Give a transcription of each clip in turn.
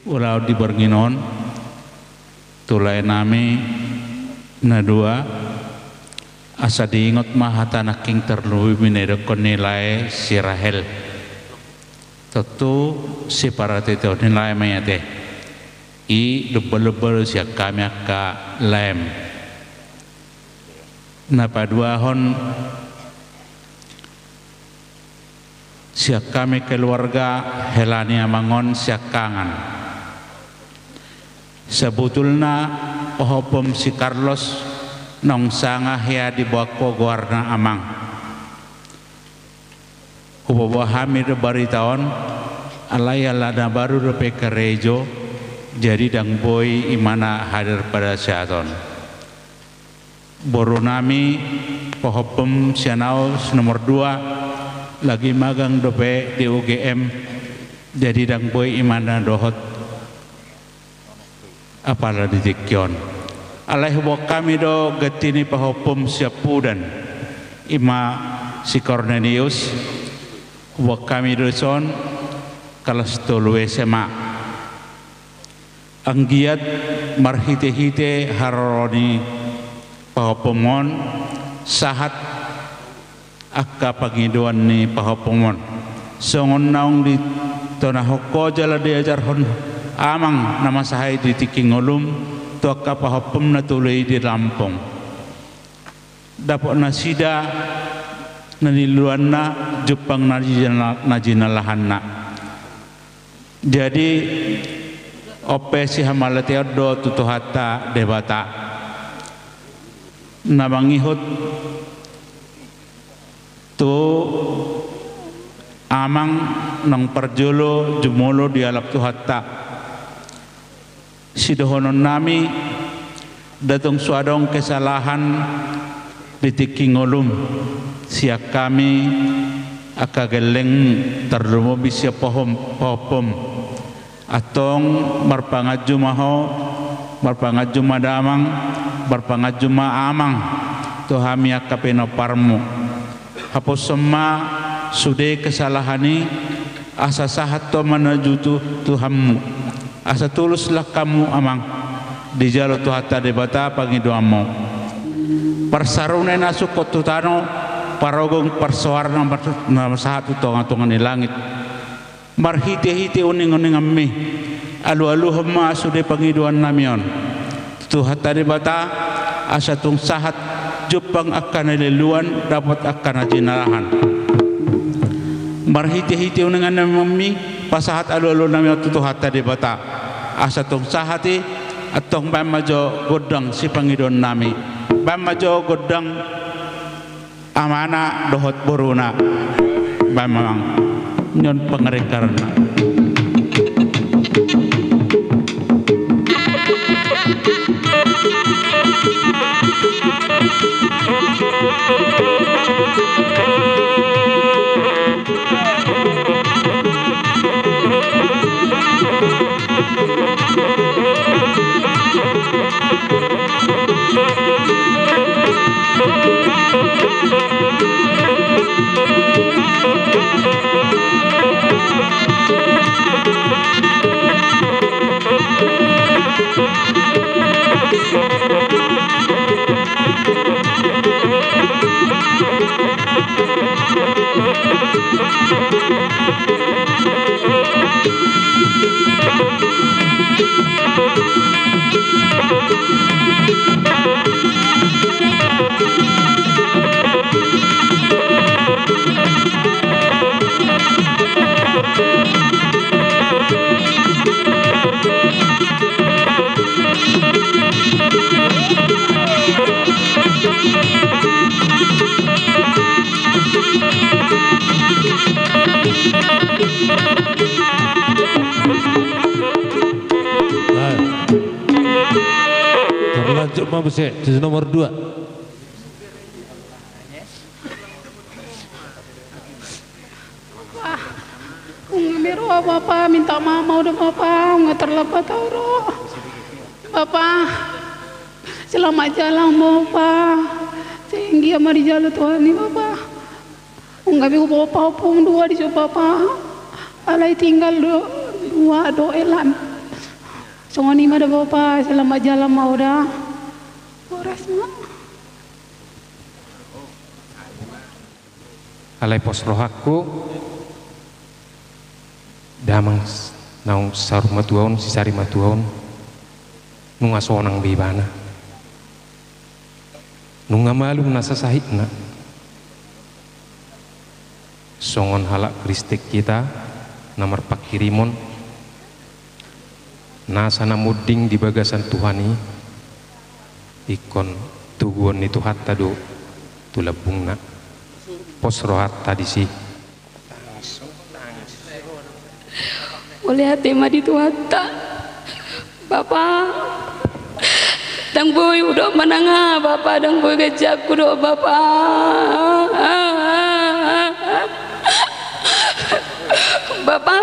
ulau di Berginon tulai nami na dua asa diingot mahatana king terluwi minero konilai si Rahel tentu si para tito nilai mayate i lebel-lebel siak kami akka lem na paduahon siak kami keluarga helani amangon siak kangan sebetulnya ohopom si Carlos nong sanga hea di bako guarna amang kubawa hamid baritaon alai alada baru rupe kerejo jadi dang boy imana hadir pada seaton borunami pohopem sianau nomor 2 lagi magang dope di UGM jadi dang boy imana dohot apalah di Tikyon alai hubo kami do getini pahopum siapudan ima si Cornelius hubo kami do son kalas tolu SMA anggiat marhite-hite haroni pahopumon sahat akka pangiduan ni pahopumon songon naung di tanah hoko jala diajar hon amang nama sahai di Tikingolum tu akka pahopum na tulay di Lampong dapat nasida naniluan na Jepang najinalahan na jadi ope si hamalatiado tutuhata debata nabangihut tu amang nang perjolo jumolo di alap tu hatta sidohonon nami datang suadong kesalahan di Tikingolum siak kami akageleng terlumo bisya pohom atong marpangajumaho marpangajumadamang marpangajuma amang tu hami akapeno parmu hapus semua sudah kesalahani asa sahat to menuju Tuhanmu asa tuluslah kamu amang di jalo tu hatta debata pangiduamu persarune nasuk kotutano parogong persoarna nama sahat tongan-tongan di langit marhite-hite uning-uning ammi alu-alu hema sudah pangiduan namion tu hatta debata asa tung sahat Jepang akan leluan dapat akan ajinarahan marhite-hite unangan mami pasahat alu-alu nami tu hatta debata asa tong sahati atong bamajo godang si pangidon nami bamajo godang amana dohot boruna bamang nyon pengerekarna Terlanjut mabuse di nomor 2. Miro Bapak minta mama udah Bapak nggak terlambat tau Bapak selamat jalan Bapak tinggi sama di jalan Tuhan ini Bapak nggak bisa Bapak pun dua di Bapak alai tinggal dua doelan Songon ima dah Bapa, selamat jalan mau dah. Boras mak. Alai pos rohaku damang naung saruma tuaon sisari matuaon nunga sonang bibana nunga malu nasa sahitna songon halak kristik kita namar pakirimon nasa namuding di bagasan Tuhani ikon tuguan itu hatta do tulabungna pos rohat tadi sih Boleh hati madi tu hatta Bapa Dang boy udah menanga Bapa dang boy gajak udah Bapa Bapa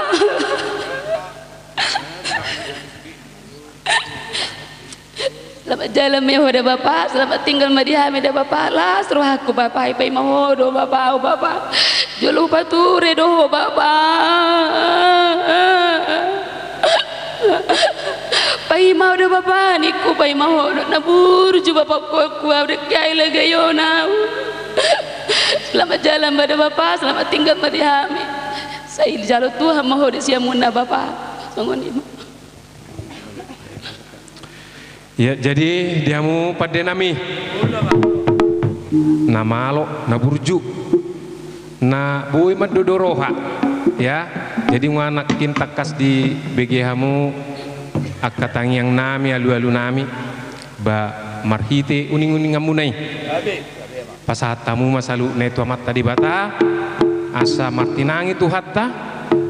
Selamat jalan mehoda Bapa, selamat tinggal madihamid Bapa. Lah seruh aku Bapa, ipai mahodo Bapa, Bapa. Jolo pature do Bapa. Pai mahodo Bapa, niku pai mahodo nabur ju Bapa ku abde kai lagayona. Selamat jalan pada Bapa, selamat tinggal madihamid. Saya jalo Tuhan mahodo siamuna Bapa. Songon ima. Ya, jadi diamu pada nami na malo na burju na buy madodoroha ya. Jadi nganak kintakas di BGH-mu akatang yang nami alu-alu nami ba marhite uning-uning ngamunai pasahatamu masalu netu amat tadi bata asa martinangi tu hatta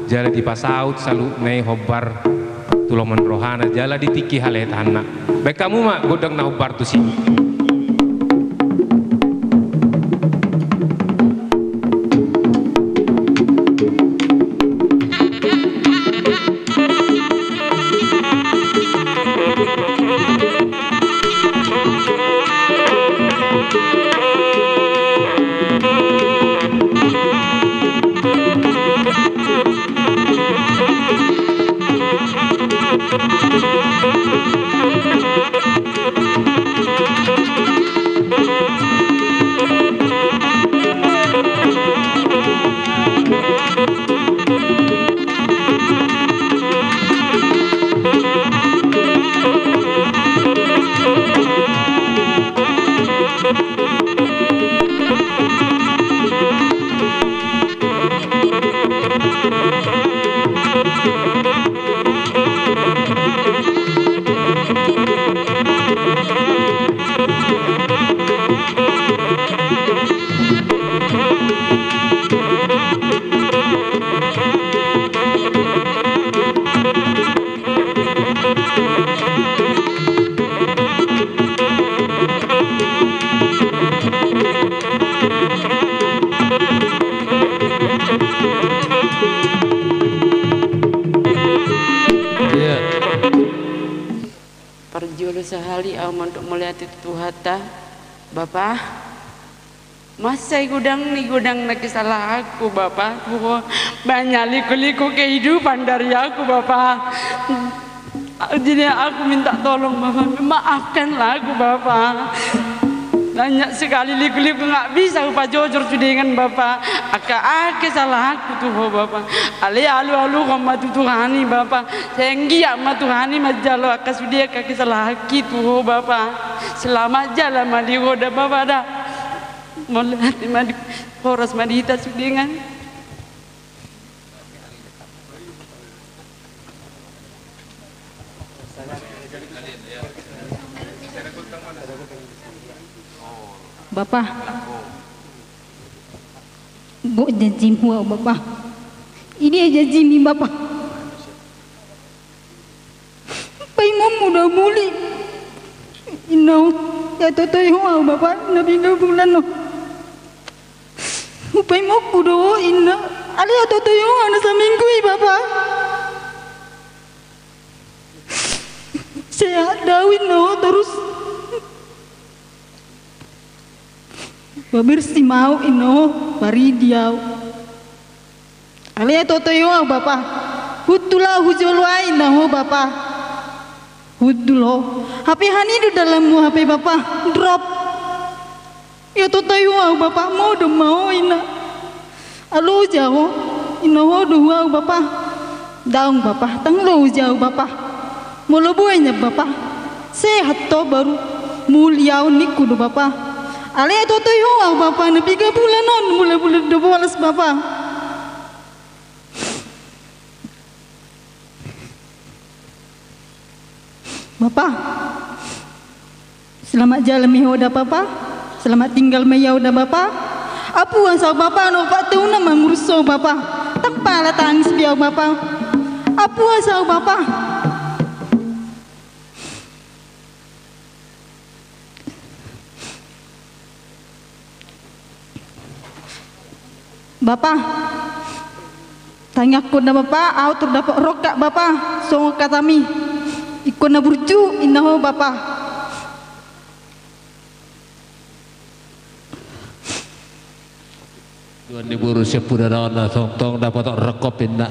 jala di pasaut salu nei hobar tuloman rohana jala ditiki halet anak baik kamu mak godang na hobar tu sih. Perjulu sehari aman untuk melihat itu hata Bapak masai gudang ni gudang nak salah aku Bapak banyak liku-liku kehidupan dari aku Bapak. Jadi aku minta tolong Bapak maafkanlah aku Bapak. Banyak sekali liku-liku nggak bisa upah jujur dengan Bapak. Aka salah aku tuh Bapak. Alu kama tu Tuhani Bapak. Sehingga ya ma Tuhani majalo aka sudia kaki salah gitu Bapak. Selamat jalan madi goda Bapak dah. Melihat madi horas madita sudingan. Bapak, gua janji mua Bapak. Ini janji mi Bapak. Pai mau muda muli. Ino ya totoy hoa Bapak nabi bulan no. Pai mau kudo ina. Ali ya totoy hoa na sa minggu Bapak. Saya dawin no terus bersih mau ino paridiau alia toto yo Bapak hutulah hujul wain ho Bapak Hudulo, HP hani di dalammu HP Bapak drop. Ya to tayo Bapak mau do mau ina. Alo jauh, ina ho do Bapak. Daung Bapak, tang lo jauh Bapak. Mula buahnya Bapak. Sehat to baru mulia niku do Bapak. Ale to tayo Bapak na 3 bulanan mula-mula do balas Bapak. Bapak, selamat jalan mehoda Bapak, selamat tinggal mehoda Bapak. Apu asal Bapak no Pak tu nama murso Bapak, tanpa lah tangis biar Bapak. Apu asal Bapak. Bapak, tanya aku na Bapak, aku terdapat rokak Bapak, so kata mi. Ikon na burju inaho Bapak. Tuan ibu Rusia pura na tong dapat rekop indah.